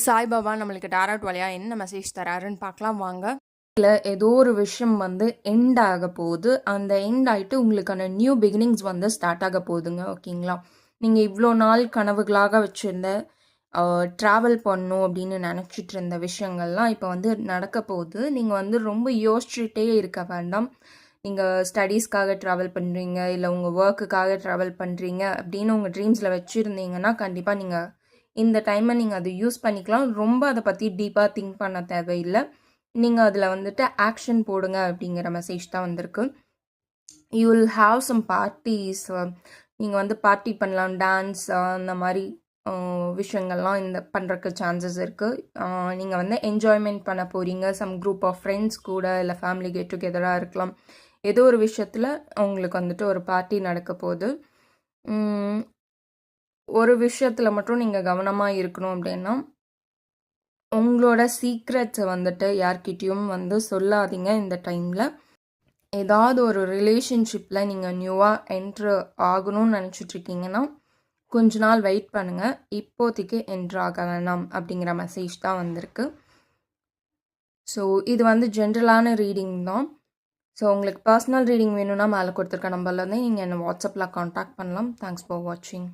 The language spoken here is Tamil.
சாய்பாபா நம்மளுக்கு டாரட் வழியா என்ன மெசேஜ் தராருன்னு பார்க்கலாம் வாங்க. இல்லை ஏதோ ஒரு விஷயம் வந்து எண்ட் ஆக போகுது. அந்த எண்ட் ஆகிட்டு உங்களுக்கான நியூ பிகினிங்ஸ் வந்து ஸ்டார்ட் ஆக போகுதுங்க. ஓகேங்களா? நீங்கள் இவ்வளோ நாள் கனவுகளாக வச்சுருந்த ட்ராவல் பண்ணணும் அப்படின்னு நினச்சிட்டு இருந்த விஷயங்கள்லாம் இப்போ வந்து நடக்க போகுது. நீங்கள் வந்து ரொம்ப யோசிச்சுட்டே இருக்க வேண்டாம். நீங்கள் ஸ்டடீஸ்க்காக ட்ராவல் பண்ணுறீங்க, இல்லை உங்கள் ஒர்க்குக்காக ட்ராவல் பண்ணுறீங்க அப்படின்னு உங்கள் ட்ரீம்ஸில் வச்சுருந்தீங்கன்னா கண்டிப்பாக நீங்கள் இந்த டைமை நீங்கள் அதை யூஸ் பண்ணிக்கலாம். ரொம்ப அதை பற்றி டீப்பாக திங்க் பண்ண தேவையில்லை. நீங்கள் அதில் வந்துட்டு ஆக்ஷன் போடுங்க அப்படிங்கிற மெசேஜ் தான் வந்திருக்கு. You will have some parties. நீங்கள் வந்து பார்ட்டி பண்ணலாம், டான்ஸ் அந்த மாதிரி விஷயங்கள்லாம் இந்த பண்ணுறக்கு சான்சஸ் இருக்குது. நீங்கள் வந்து என்ஜாய்மெண்ட் பண்ண போகிறீங்க. சம் குரூப் ஆஃப் ஃப்ரெண்ட்ஸ் கூட, இல்லை ஃபேமிலி கெட் டுகெதராக இருக்கலாம். ஏதோ ஒரு விஷயத்தில் உங்களுக்கு வந்துட்டு ஒரு பார்ட்டி நடக்க போகுது. ஒரு விஷயத்தில் மட்டும் நீங்கள் கவனமாக இருக்கணும் அப்படின்னா, உங்களோட சீக்ரெட்ஸை வந்துட்டு யார்கிட்டையும் வந்து சொல்லாதீங்க இந்த டைமில். ஏதாவது ஒரு ரிலேஷன்ஷிப்பில் நீங்கள் நியூவாக என்ட்ரு ஆகணும்னு நினச்சிட்ருக்கீங்கன்னா கொஞ்ச நாள் வெயிட் பண்ணுங்கள். இப்போதைக்கு என்ட்ரு ஆக வேணாம் அப்படிங்கிற மெசேஜ் தான் வந்திருக்கு. ஸோ இது வந்து ஜென்ரலான ரீடிங் தான். ஸோ உங்களுக்கு பர்சனல் ரீடிங் வேணும்னா மேலே கொடுத்துருக்க நம்பர்லேருந்து நீங்கள் என்னை வாட்ஸ்அப்பில் காண்டாக்ட் பண்ணலாம். தேங்க்ஸ் ஃபார் வாட்சிங்.